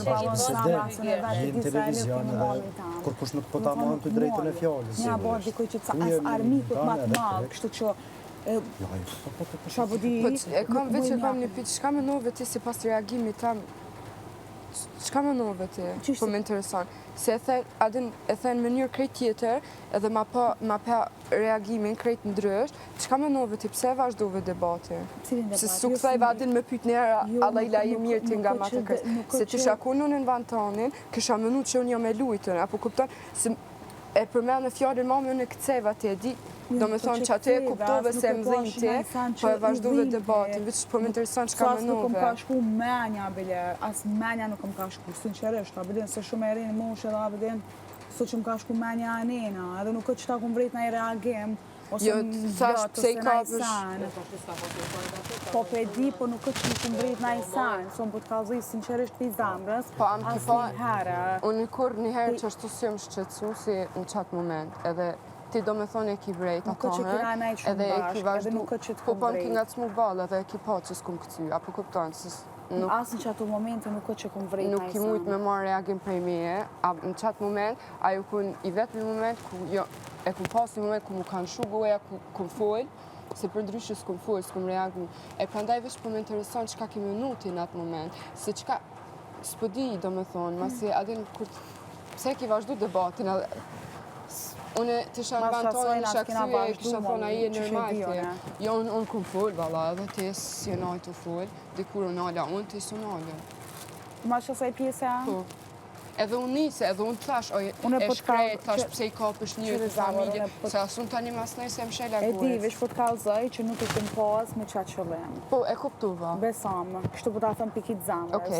Jenë televizion edhe kur kush nuk po ta marrën të drejtën e fjalës. Ja, bo dikoj që as armikut ma të madh, kështu që Kam veç e kam një pyetje, çka mendove ti sipas reagimit tam? Çka mendove ti? Po më intereson. Se e thënë në mënyrë krejt tjetër, edhe ma pa reagimin krejt ndrysh, çka mendove ti, pse vazhdove debati? Se su kthejve adin me pyet njëra, alla i laje mirë ti nga matë kërës. Se ti shakonu në vend tonin, kësha mënu që unë jo me lujtën, apo kupton, se e përmen në fjallin ma më në këtëseva ti e di, do me thonë që aty e kuptove se më dhejnë ti, po e vazhdove debatin, veç po më interesant që ka menove. Nuk më ka shku menja, bile, as menja nuk më ka shku, sinqerisht, abedin, se shumë e rinë moshë edhe abedin, so që më ka shku menja anena, edhe nuk këtë që ta kumë vrejt në i reagim, ose më gjatë, ose në i sanë. Po pe di, po nuk këtë që më kumë vrejt në i sanë, so më po të kalzoj sinqerisht për i zambrës, as një herë. Unë kur një herë që ashtu si më shqetsu si në qatë moment, edhe ti do me thonë e ki vrejt atohen, edhe e ki vazhdu, po po në ki nga të smu balë edhe e ki po që s'kum këty, apo kuptojnë, asë në qatë momente nuk këtë që kum vrejt nuk i mujtë me marrë reagim prej meje, në qatë moment, ajo kun i vetë një moment, e kum pas një moment ku mu kanë shu goja, ku kum folë, se për ndryshë s'kum folë, s'kum reagu. E prandaj veç po më intereson qka ki minuti në atë moment, se qka s'pëdi do me thonë, masi adin kur pse ki vazhdu debatin, unë të shanë bantonin në shakësye, kësha thonë a i e nërmajtë. Jo, unë kum folë, vala, edhe ti si e najtë të folë, dikur unë ala, unë të isu nalë. Ma që saj pjesë? Po. Edhe unë njëse, edhe unë thash, e shkrejt, thash pse i kapësh një të familje, se asun tani mas nëjse e mshela gurës. E di, vesh po të kalzoj që nuk e kum pas me qatë qëllim. Po, e kuptuva. Besamë, kështu po ta thëmë pikit zamrës.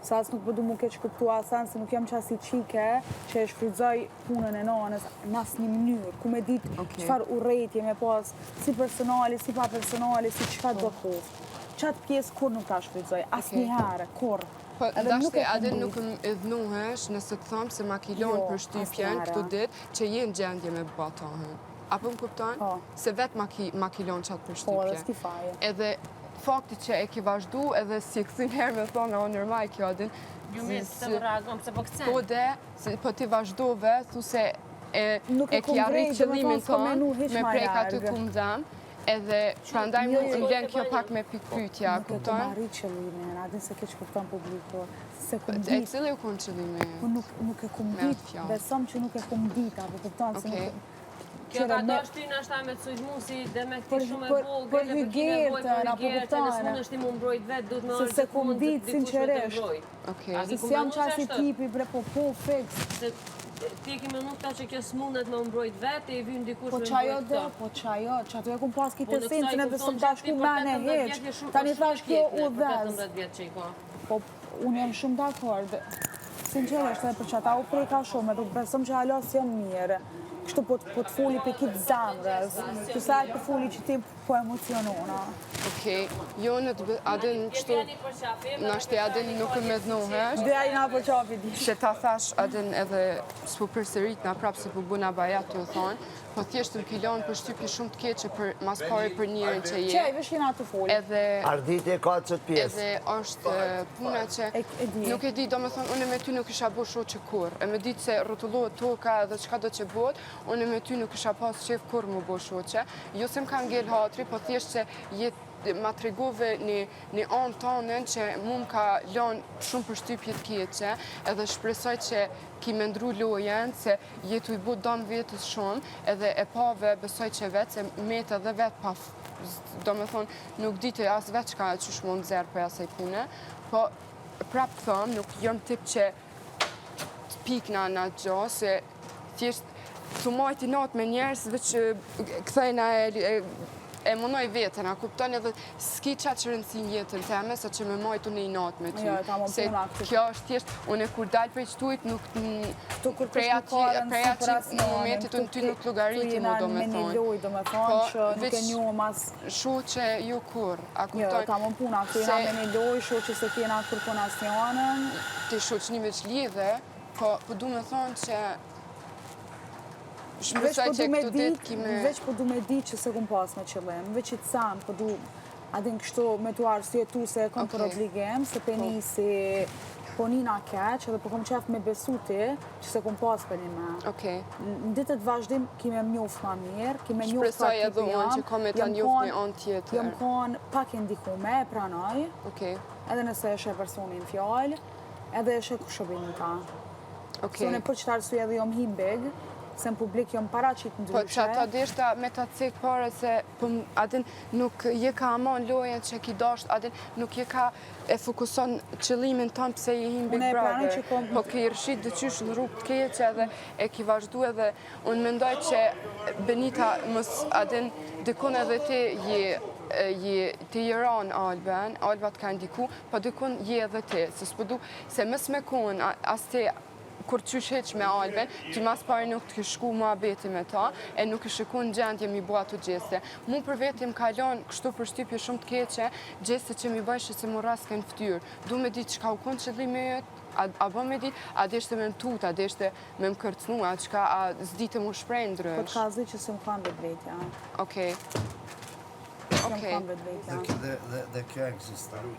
Sa asë nuk përdu mu keq kuptu asan, se nuk jam qasi qike që e shfrydzoj punën e nanës në asë një mënyrë, ku me ditë qëfar urejtje me pas si personali, si pa personali, si qëka do koftë. Qatë pjesë kur nuk ta shfrydzoj, asë një herë, kur. Po, dashte, adin nuk më edhnuhesh nëse të thamë se ma kilon për shtypjen këtu ditë që jenë gjendje me batohen. Apo më kuptojnë? Se vetë ma kilon qatë për shtypje. Po, dhe s'ki faje. Edhe fakti që e ki vazhdu edhe si këthin herë me thonë, o nërmaj kjo adin. Ju me se më reagom, se po këcen. Po dhe, po ti vazhdove, thu se e ki arrit qëllimin tonë, me prejk aty kumë dhemë, edhe prandaj mu vjen kjo pak me pikpytja, kuptojnë? Nuk e kumë arrit qëllimin, adin se keq kuptojnë publiko. E cili u kumë qëllimin? Nuk e kumë dit, besom që nuk e kumë dit, apo kuptojnë se nuk... Kjo ka do është ty në ashtaj me të sujtë mu si dhe me këti shumë e volë, për hygietën, apo kuptojnë. Nësë mund është ti mu mbrojt vetë, du të me se kumë dit, sinqeresht. Se si jam qasi tipi, bre, po fix. Se ti e ki me nuk ta që kjo s'mundet me mbrojt vetë, e vynë dikush me mbrojt këta. Po qajo, që ato e kumë pas ki të sinë, edhe së më dashku mene heq. Ta një thash kjo u dhez. Po, unë jam shumë dakord. Sinqeresht, edhe për që ata u prejka shumë, edhe besom që halos jam mirë. Kështu po të foli për kitë zamrës, kësaj për foli që ti po emocionona. Okej, jo në të adin qëtu, në ashtë adin nuk e mednohesh. Dhe ajna për qafi di. Që ta thash adin edhe s'po përsërit në prapë se po buna bajat të thonë, po thjeshtë në kilon për shtypje shumë të keqe për mas pari për njërin që je. Qaj, vesh jena të foli. Ardhiti e ka qëtë pjesë. Edhe është puna që nuk e di, do me thonë, unë me ty nuk isha bo shoqe kur. E me ditë se rotullohet toka edhe qka do që bot, unë me ty nuk isha pas qef kur mu bo shoqe. Jo se më ka ngell hatri, po thjeshtë që ma të regove një anë tonën që mu më ka lanë shumë për shtypjet keqe, edhe shpresoj që ki me ndru lojen, se jetu i bu dam vetës shumë, edhe e pave besoj që vetë, se metë edhe vetë pa, do me thonë, nuk dite as vetë qka që shmo në zerë për asaj pune, po prapë thëmë, nuk jëm tip që të pikna në atë gjo, se thjesht të majti natë me njerës, veç këthejna e munoj vetën, a kupton edhe s'ki qatë që rëndësin jetën teme, sa që me majtu në i natë me ty. Se kjo është thjesht, unë e kur dalë prej qëtujt, nuk preja që në momentit unë ty nuk lugaritin mu do me thonë. Po, veç shu që ju kur, a kupton. Jo, ta më puna, të jena me një loj, shu që se tjena kërkonacionën. Ti shu që një veç lidhe, po du me thonë që Veç po du me di që se kum pas me qëllim, veç i të samë, po du adin kështu me tu arsjetu se kom për obligim, se pe nisi po nina keq, edhe po kom qef me besu ti, që se kom pas për një me. Okej. Në ditët vazhdim, kime mjoft ma mirë, kime mjoft Shpresoj edhe unë që kom e ta njoft një anë tjetër. Jam kon pak e ndikume, e pranoj, Okej. edhe nëse eshe personin fjallë, edhe eshe kushobin ta. Okej. Sone për qëtë arsye edhe jom himbig, se në publik jom paraqit ndryshe. Po që ata deshta me ta cek pare se adin nuk je ka amon lojen që ki dasht, adin nuk je ka e fokuson qëllimin tonë pëse je him Big Brother. Po ki rëshit dëqysh në rrugë të keqe edhe e ki vazhdu edhe unë mendoj që Benita mës adin dikun edhe ti ti jeron Alban, Alba të ka ndiku, po dikun je edhe ti, se s'pëdu, se mës me kun, as ti kur qysh heq me Alben, ti mas pari nuk të këshku mua beti me ta, e nuk këshku në gjendje mi bua të gjeste. Mu për vetim ka lon kështu për shtypje shumë të keqe, gjeste që mi bëjshë se mu raske në ftyrë. Du me ditë qka u konë qëllime jëtë, a bë me ditë, a deshte me më tut, a deshte me më kërcnu, a qka a zdite mu shprej ndrysh. Po të ka zi që se më kam bedvetja. Okej. Okej. Dhe kjo eksistan.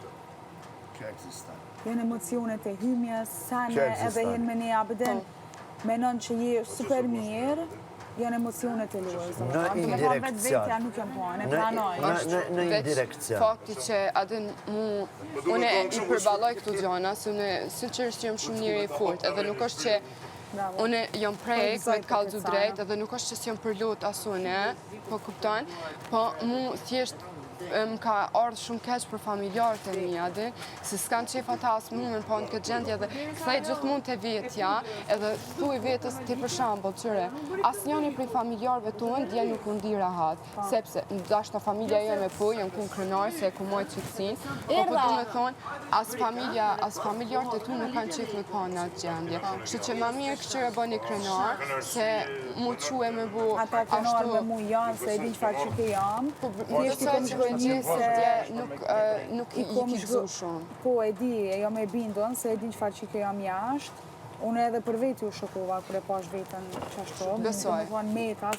Kjo eksistan. Jenë emocionet e hymjes, sene edhe jenë me një abedin, menon që je super mirë, janë emocionet e luës. Në indirektësia. Nuk jam po, ne pranoj. Në indirektësia. Fakti që adin mu, une i përbaloj këtu gjana, se une sinqerisht jam shumë njëri i fort, edhe nuk është që une jam prejk me të kalzu drejt, edhe nuk është që si jam përlot asune, po kupton, po mu thjesht më ka ardhë shumë keq për familjarët e mi, adin, se s'kanë qef ata asë mu me në po në këtë gjendje dhe këthej gjithmonë të vetja edhe thuj vetës ti për shambull qëre. Asë njëni prej familjarëve tonë dje nuk unë di rahat, sepse ndashta familja jeme po, jënë kun krenar se e ku moj qëtësin, po du me thonë, asë familjarët e tu nuk kanë qef me po në atë gjendje. Kështë që ma mirë këqyre bë një krenar, se mu quë me bu ashtu... Ata krenar me mu janë, se e din qëfar që ke jam, nuk i gëzu shumë. Po, e di, e jam e bindon, se e din qëfar që ke jam jashtë. Unë edhe për veti u shokova, kër e pash vetën qashto. Besoj. Më thonë meta,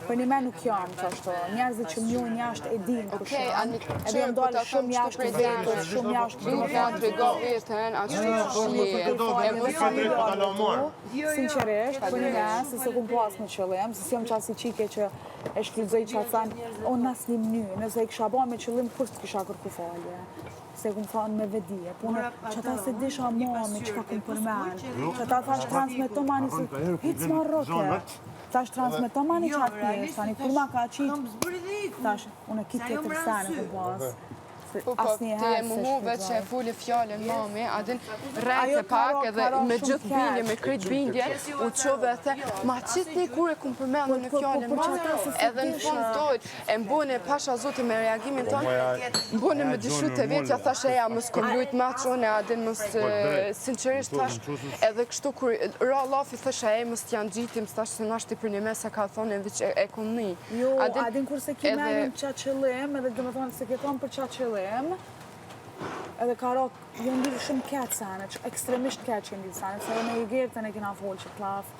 për një me nuk jam qashto. Njerëzit që mjojnë jashtë e din kush jam. Edhe jam dalë shumë jashtë të vetës, shumë jashtë të vetës. Të go vetën, ashtu që sinqerisht, për një me, se se kum pas në qëllim, se si jam qasi qike që e shkryzoj që atësan, unë nas një mëny, nëse i kisha ba me qëllim, kur s'të kisha kërku falje. Se kum thonë me vedije, po në që ta se disha mami që ka kum përmen, që ta thash transmeto mani se hitë s'ma roke, tash transmeto mani që atë pjesë, tani kur ma ka qitë, tash unë e kitë të tërsane kum pas. Po, ti e muhove që e fulli fjallën mami, adin rejtë pak edhe me gjithë bindje, me krejtë bindje, u qove e the, ma qitë një kur e kumë përmenu në fjallën mami, edhe në fund dojtë, e mbone pasha zote me reagimin tonë, mbone me dyshu të vetja, thash e ja, mësë kom lujtë ma qone, adin mësë sinqerisht thash, edhe kështu kur ra lafi thash e mësë janë gjitim, thash se nashti për një mesa ka thonë e vëq e kom një. Jo, adin kurse ki menim qa qëllim, edhe dhe me thonë se ke thonë për qa qëllim, edhe ka ro, jo ndivë shumë keqë sene, ekstremisht keqë ndivë sene, se edhe me i gertën e kena folë që klaf,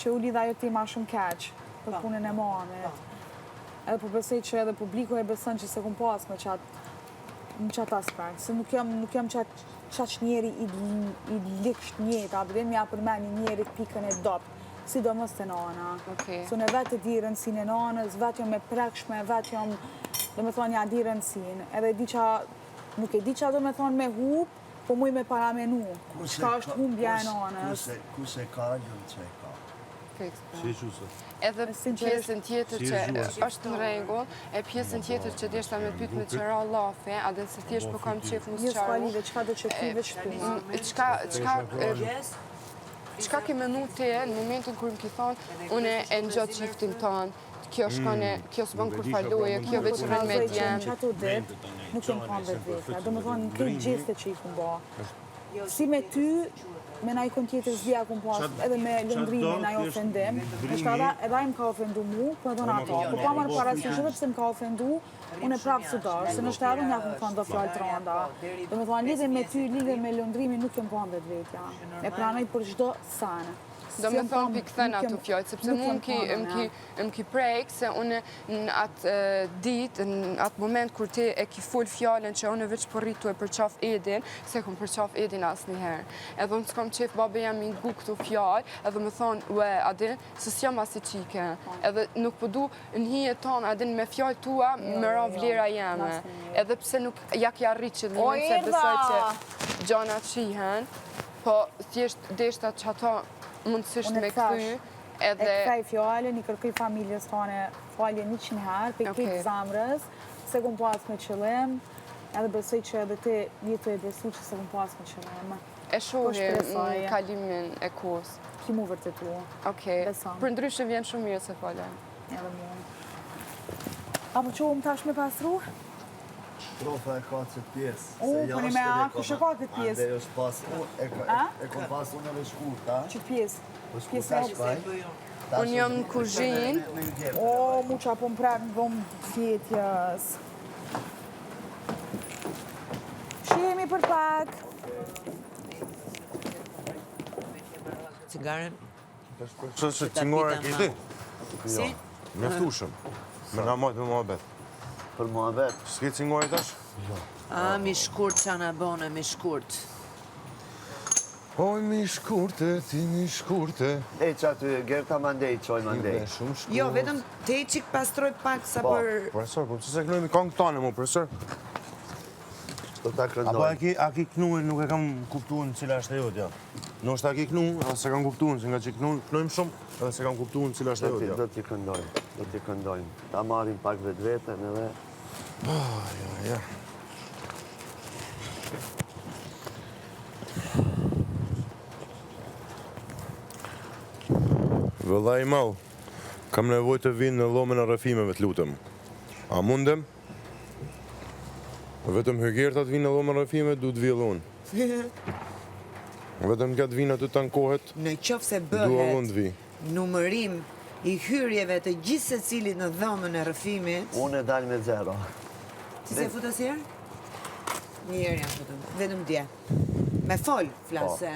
që u lidha jo ti ma shumë keqë, për punën e mamit. Edhe po besej që edhe publiko e besën që se kum pas me qatë aspekt, se nuk jam qaq njeri i liksht njeta, abdim ja përmen një njeri pikën e dopë, si do mës të nana. Su në vetë e di rëndësin e nanës, vetë jom e prekshme, vetë jom, do me thonë, ja di rëndësin. Edhe nuk e di qa do me thonë me hup, po muj me paramenu. Qka është humbja e nanës. Kuse ka, gjënë që e ka. Edhe pjesën tjetër që është në regull, e pjesën tjetër që deshta me pyt me qëra lafe, adin se thjesht po kam qef mu së qaru. Qka do që kuve qëtuma? Qka ke menu te në momentin kër më ki thonë, une e në gjatë qiftin tonë, kjo shkone, kjo së bënë kur faloje, kjo veç rënë me djemë. Që ato dit, nuk jem kam vetë vetëja. Do me thonë, në këtë gjeste që i kum ba. Si me ty, me na i kon tjetër zdia kun pas, edhe me lëndrimin na i ofendim. Nështë edhe ai më ka ofendu mu, po edhe në ato. Po pa marrë parasysh edhe pse më ka ofendu, unë e prapë së dash, se nështë edhe nga këmë thonë do fjallë të randa. Do me thonë, lidhe me ty, lidhe me lëndrimin, nuk jem po vetë vetja. E pranoj për çdo sane. Do me thonë pi këthen ato fjallë, sepse mu më ki prejkë, se unë në atë ditë, në atë moment kur ti e ki full fjallën që unë veç për rritu e për qaf Edin, se kom për qaf Edin asë njëherë. Edhe unë s'kom qef babe jam i ngu këtu fjallë, edhe me thonë, ue, adin, se s'jam asi qike. Edhe nuk përdu në hije tonë, adin, me fjallë tua, më ra vlera jeme. Edhe pse nuk jak ja rritë që limen, se besoj që gjana qihen, po thjesht deshta që ato mundësisht me këthy, edhe... E këtaj fjallën, i kërkëj familjes tane falje 100 herë, pe këtë zamrës, se kom pas me qëllim, edhe besoj që edhe ti jetu e besu që se kom pas me qëllim. E shohim në kalimin e kohës. Ki mu vërtetu. Okej, për ndryshe vjen shumë mirë se falem. Edhe mu. Apo që umë tash me pasru? Profa e ka qëtë pjesë. Po një me a, kushe ka këtë pjesë? Ande është pas, e kom pas unë edhe shkurta. Qëtë pjesë? Shkurta shpaj. Unë jam në kuzhinë. O, mu qa po më prekë në vëmë fjetjes. Shihemi për pak. Cigaren? Që cingore e kiti? Si? Mjaftushëm. Me na mojtë me muhabet. Për muhabet. S'ki cingore tash? A, mi shkurt qa na bone, mi shkurt. Oj, mi shkurte, ti mi shkurte. E që aty, Gerta mandej, qoj mandej. Shumë shkurte. Jo, vetëm te i qik pastroj pak sa për... Profesor, po që se kënojmë i kongë tane mu, profesor? Do ta Apo këndoj. a ki knuën nuk e kam kuptuën cila është e jotja. Në është a ki knuën, edhe se kam kuptuën, se nga që knojmë shumë, edhe se kam kuptuën cila është e jotja. Do t'i këndojmë, do t'i këndojmë. Ta marim pak vetë vetën edhe... Ja. Vëllai i madh, kam nevojë të vinë në llomën e rrëfimeve të lutem. A mundem? Vetëm Hygerta të vinë në llomën e rrëfimeve, du të vjellë unë. Vetëm nga të vinë aty tankohet, Në qofë se dua unë bëhet të vi. numërim i hyrjeve të gjithë se cilit në dhomën e rrëfimit... Unë e dalë me 0. Ti se futa si herë? Një herë jam futëm, vetëm dje. Me fol, flasë.